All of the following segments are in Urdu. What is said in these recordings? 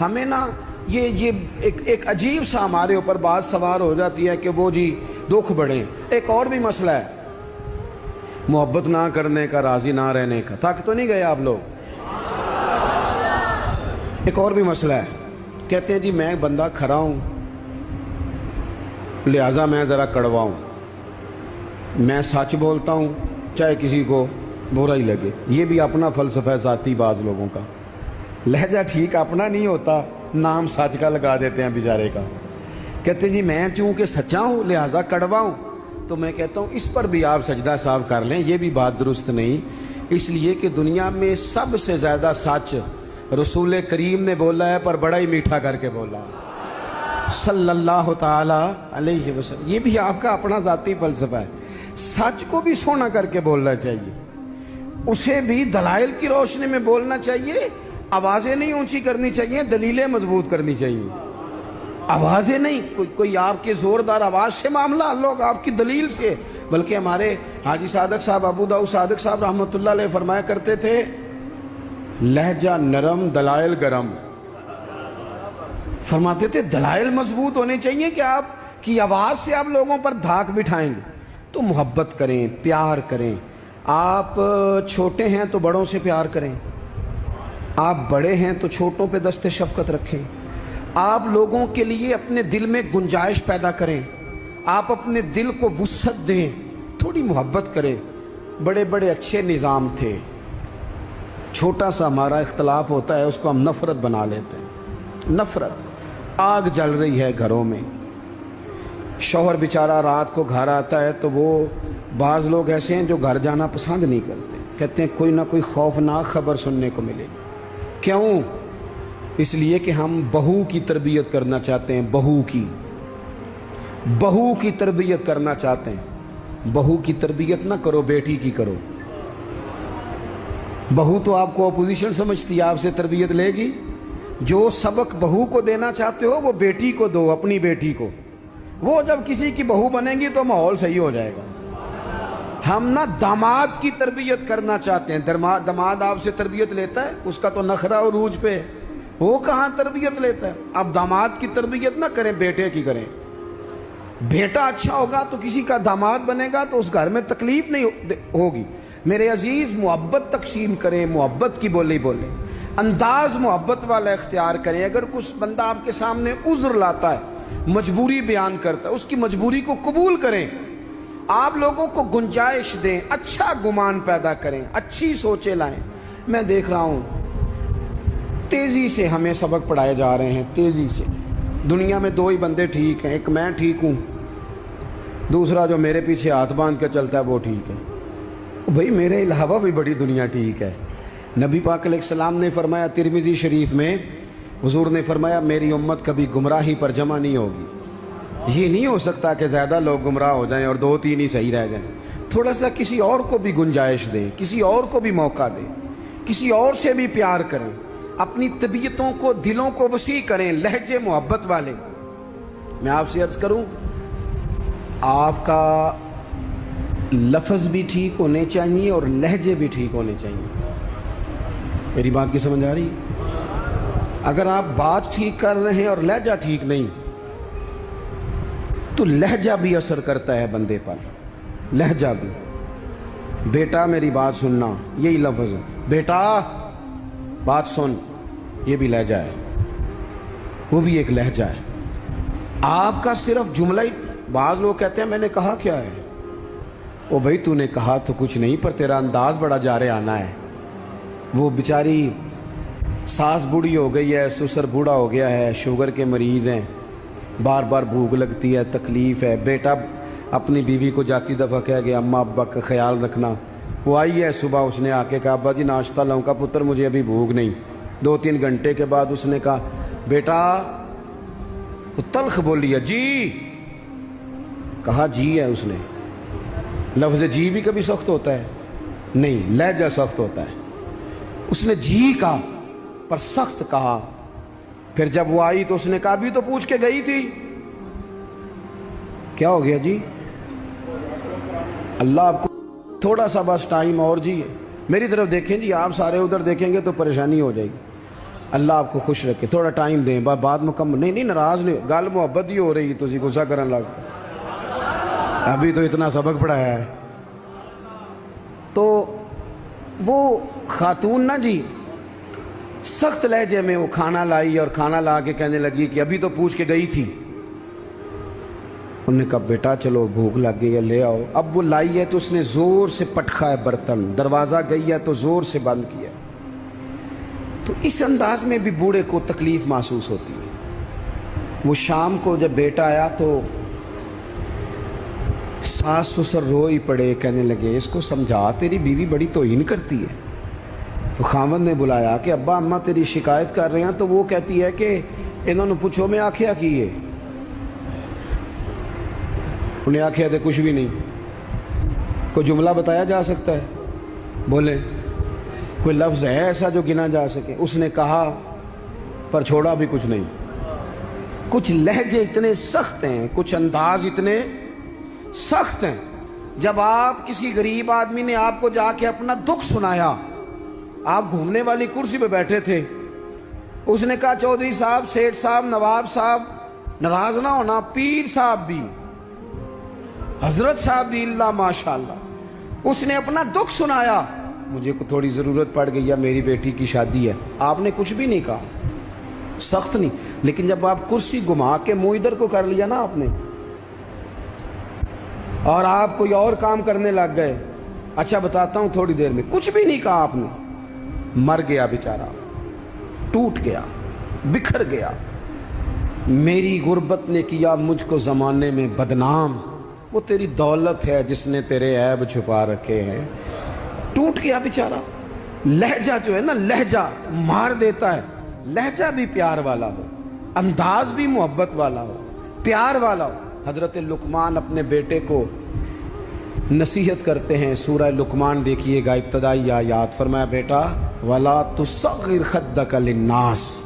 ہمیں نا یہ ایک عجیب سا ہمارے اوپر بات سوار ہو جاتی ہے کہ وہ جی دکھ بڑھیں۔ ایک اور بھی مسئلہ ہے محبت نہ کرنے کا، راضی نہ رہنے کا۔ تھک تو نہیں گئے آپ لوگ؟ ایک اور بھی مسئلہ ہے، کہتے ہیں جی میں بندہ کھرا ہوں لہٰذا میں ذرا کڑوا ہوں، میں سچ بولتا ہوں چاہے کسی کو برا ہی لگے۔ یہ بھی اپنا فلسفہ ہے ذاتی بعض لوگوں کا، لہجہ ٹھیک اپنا نہیں ہوتا، نام سچ کا لگا دیتے ہیں بیچارے کا۔ کہتے ہیں جی میں چونکہ سچا ہوں لہٰذا کڑوا ہوں، تو میں کہتا ہوں اس پر بھی آپ سجدہ صاف کر لیں، یہ بھی بات درست نہیں، اس لیے کہ دنیا میں سب سے زیادہ سچ رسول کریم نے بولا ہے، پر بڑا ہی میٹھا کر کے بولا صلی اللہ تعالی علیہ وسلم۔ یہ بھی آپ کا اپنا ذاتی فلسفہ ہے، سچ کو بھی سونا کر کے بولنا چاہیے، اسے بھی دلائل کی روشنی میں بولنا چاہیے، آوازیں نہیں اونچی کرنی چاہیے، دلیلیں مضبوط کرنی چاہیے، آوازیں نہیں، کوئی آپ کے زوردار آواز سے معاملہ حل ہوگا، آپ کی دلیل سے۔ بلکہ ہمارے حاجی صادق صاحب، ابو داؤد صادق صاحب رحمۃ اللہ علیہ فرمایا کرتے تھے لہجہ نرم دلائل گرم۔ فرماتے تھے دلائل مضبوط ہونے چاہیے کہ آپ کی آواز سے آپ لوگوں پر دھاک بٹھائیں گے، تو محبت کریں، پیار کریں۔ آپ چھوٹے ہیں تو بڑوں سے پیار کریں، آپ بڑے ہیں تو چھوٹوں پہ دست شفقت رکھیں، آپ لوگوں کے لیے اپنے دل میں گنجائش پیدا کریں، آپ اپنے دل کو وسعت دیں، تھوڑی محبت کریں۔ بڑے بڑے اچھے نظام تھے، چھوٹا سا ہمارا اختلاف ہوتا ہے اس کو ہم نفرت بنا لیتے ہیں۔ نفرت، آگ جل رہی ہے گھروں میں، شوہر بیچارہ رات کو گھر آتا ہے تو وہ بعض لوگ ایسے ہیں جو گھر جانا پسند نہیں کرتے، کہتے ہیں کوئی نہ کوئی خوفناک خبر سننے کو ملے گی۔ کیوں؟ اس لیے کہ ہم بہو کی تربیت کرنا چاہتے ہیں، بہو کی تربیت کرنا چاہتے ہیں۔ بہو کی تربیت نہ کرو، بیٹی کی کرو۔ بہو تو آپ کو اپوزیشن سمجھتی ہے، آپ سے تربیت لے گی۔ جو سبق بہو کو دینا چاہتے ہو وہ بیٹی کو دو، اپنی بیٹی کو۔ وہ جب کسی کی بہو بنے گی تو ماحول صحیح ہو جائے گا۔ ہم نہ داماد کی تربیت کرنا چاہتے ہیں، داماد آپ سے تربیت لیتا ہے، اس کا تو نخرہ اور عروج پہ، وہ کہاں تربیت لیتا ہے۔ اب داماد کی تربیت نہ کریں، بیٹے کی کریں۔ بیٹا اچھا ہوگا تو کسی کا داماد بنے گا تو اس گھر میں تکلیف نہیں ہوگی۔ میرے عزیز، محبت تقسیم کریں، محبت کی بولی بولیں، انداز محبت والا اختیار کریں۔ اگر کچھ بندہ آپ کے سامنے عذر لاتا ہے، مجبوری بیان کرتا ہے، اس کی مجبوری کو قبول کریں، آپ لوگوں کو گنجائش دیں، اچھا گمان پیدا کریں، اچھی سوچیں لائیں۔ میں دیکھ رہا ہوں تیزی سے ہمیں سبق پڑھائے جا رہے ہیں، تیزی سے۔ دنیا میں دو ہی بندے ٹھیک ہیں، ایک میں ٹھیک ہوں، دوسرا جو میرے پیچھے ہاتھ باندھ کے چلتا ہے وہ ٹھیک ہے۔ بھئی میرے علاوہ بھی بڑی دنیا ٹھیک ہے۔ نبی پاک علیہ السلام نے فرمایا ترمذی شریف میں، حضور نے فرمایا میری امت کبھی گمراہی پر جمع نہیں ہوگی۔ یہ نہیں ہو سکتا کہ زیادہ لوگ گمراہ ہو جائیں اور دو تین ہی صحیح رہ جائیں۔ تھوڑا سا کسی اور کو بھی گنجائش دیں، کسی اور کو بھی موقع دیں، کسی اور سے بھی پیار کریں، اپنی طبیعتوں کو، دلوں کو وسیع کریں، لہجے محبت والے۔ میں آپ سے عرض کروں، آپ کا لفظ بھی ٹھیک ہونے چاہیے اور لہجے بھی ٹھیک ہونے چاہیے۔ میری بات کی سمجھ آ رہی ہے؟ اگر آپ بات ٹھیک کر رہے ہیں اور لہجہ ٹھیک نہیں تو لہجہ بھی اثر کرتا ہے بندے پر، لہجہ بھی۔ بیٹا میری بات سننا، یہی لفظ ہے، بیٹا بات سن، یہ بھی لہجہ ہے، وہ بھی ایک لہجہ ہے۔ آپ کا صرف جملہ ہی، بعض لوگ کہتے ہیں میں نے کہا کیا ہے؟ او بھائی تو نے کہا تو کچھ نہیں، پر تیرا انداز بڑا جارے آنا ہے۔ وہ بیچاری ساس بوڑھی ہو گئی ہے، سسر بوڑھا ہو گیا ہے، شوگر کے مریض ہیں، بار بار بھوک لگتی ہے، تکلیف ہے۔ بیٹا اپنی بیوی کو جاتی دفعہ کہہ گیا اماں ابا کا خیال رکھنا۔ وہ آئی ہے صبح، اس نے آ کے کہا ابا جی ناشتہ لاؤں؟ کا پتر مجھے ابھی بھوک نہیں۔ 2-3 گھنٹے کے بعد اس نے کہا بیٹا، وہ تلخ بولی ہے، جی کہا جی ہے اس نے۔ لفظ جی بھی کبھی سخت ہوتا ہے؟ نہیں، لہجہ سخت ہوتا ہے۔ اس نے جی کہا پر سخت کہا۔ پھر جب وہ آئی تو اس نے کہا ابھی تو پوچھ کے گئی تھی۔ کیا ہو گیا جی؟ اللہ آپ کو تھوڑا سا بس ٹائم اور جی، میری طرف دیکھیں جی، آپ سارے ادھر دیکھیں گے تو پریشانی ہو جائے گی۔ اللہ آپ کو خوش رکھے, تھوڑا ٹائم دیں, بات مکمل نہیں ناراض نہیں, گل محبت ہی ہو رہی, تسی غصہ کرن لگ, ابھی تو اتنا سبق پڑھایا ہے. تو وہ خاتون نا جی سخت لہجے میں وہ کھانا لائی اور کھانا لا کے کہنے لگی کہ ابھی تو پوچھ کے گئی تھی. انہوں نے کہا بیٹا چلو بھوک لگ گئی ہے لے آؤ. اب وہ لائی ہے تو اس نے زور سے پٹکا ہے برتن, دروازہ گئی ہے تو زور سے بند کیا. تو اس انداز میں بھی بوڑھے کو تکلیف محسوس ہوتی ہے. وہ شام کو جب بیٹا آیا تو ساس سسر رو ہی پڑے, کہنے لگے اس کو سمجھا تیری بیوی بڑی توہین کرتی ہے. تو خاوند نے بلایا کہ ابا اماں تیری شکایت کر رہے ہیں. تو وہ کہتی ہے کہ انہوں نے پوچھو میں آکھیا کی ہے, انہیں آکھیا تھے کچھ بھی نہیں. کوئی جملہ بتایا جا سکتا ہے؟ بولے کوئی لفظ ہے ایسا جو گنا جا سکے؟ اس نے کہا پر چھوڑا بھی کچھ نہیں. کچھ لہجے اتنے سخت ہیں, کچھ انداز اتنے سخت ہیں. جب آپ کسی غریب آدمی نے آپ کو جا کے اپنا دکھ سنایا, آپ گھومنے والی کرسی پہ بیٹھے تھے, اس نے کہا چودھری صاحب, سیٹھ صاحب, نواب صاحب ناراض نہ ہونا, پیر صاحب بھی, حضرت صاحب بھی, اللہ ماشاءاللہ, اس نے اپنا دکھ سنایا. مجھے کو تھوڑی ضرورت پڑ گئی ہے, میری بیٹی کی شادی ہے. آپ نے کچھ بھی نہیں کہا, سخت نہیں. لیکن جب آپ کرسی گھما کے منہ ادھر کو کر لیا نا آپ نے, اور آپ کوئی اور کام کرنے لگ گئے, اچھا بتاتا ہوں, تھوڑی دیر میں کچھ بھی نہیں کہا آپ نے, مر گیا بیچارہ, ٹوٹ گیا, بکھر گیا. میری غربت نے کیا مجھ کو زمانے میں بدنام, وہ تیری دولت ہے جس نے تیرے عیب چھپا رکھے ہیں. ٹوٹ گیا بیچارہ. لہجہ جو ہے نا, لہجہ مار دیتا ہے. لہجہ بھی پیار والا ہو, انداز بھی محبت والا ہو, پیار والا ہو. حضرت لقمان اپنے بیٹے کو نصیحت کرتے ہیں. سورہ لقمان دیکھیے گا, ابتدائی آیات. فرمایا بیٹا وَلَا تُصَغِّرْ خَدَّكَ لِلنَّاسِ,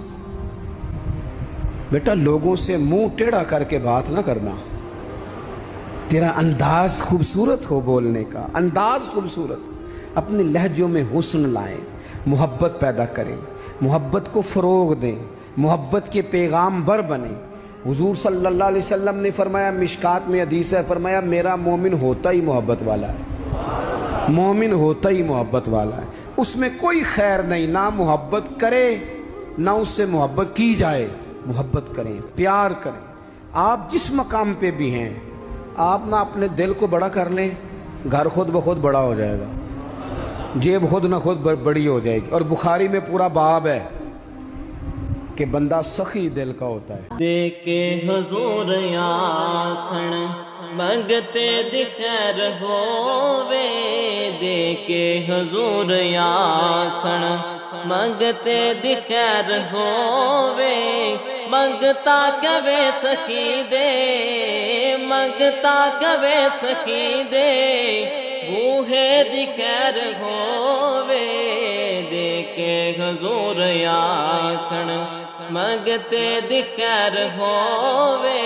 بیٹا لوگوں سے منہ ٹیڑھا کر کے بات نہ کرنا. تیرا انداز خوبصورت ہو, بولنے کا انداز خوبصورت. اپنے لہجوں میں حسن لائیں, محبت پیدا کریں, محبت کو فروغ دیں, محبت کے پیغام بر بنیں. حضور صلی اللہ علیہ وسلم نے فرمایا, مشکات میں حدیث ہے, فرمایا میرا مومن ہوتا ہی محبت والا ہے, مومن ہوتا ہی محبت والا ہے. اس میں کوئی خیر نہیں, نہ محبت کرے نہ اس سے محبت کی جائے. محبت کریں, پیار کریں. آپ جس مقام پہ بھی ہیں, آپ نہ اپنے دل کو بڑا کر لیں, گھر خود بخود بڑا ہو جائے گا, جیب خود نہ خود بڑی ہو جائے گی. اور بخاری میں پورا باب ہے کہ بندہ سخی دل کا ہوتا ہے. دے کے حضور آکھن منگتے دی خیر ہووے, دے کے حضور آکھن منگتے دی خیر ہووے. منگتا کبے سخی دے, منگتا کبے سخی دے, بوہے دی خیر ہووے. دے کے حضور آکھن منگتے دی خیر ہووے,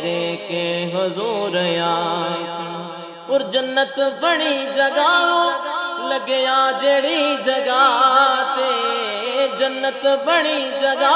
دے کے حضور آکھن. اور جنت بڑی جگہ لگیا جڑی جگہ تے, جنت بڑی جگہ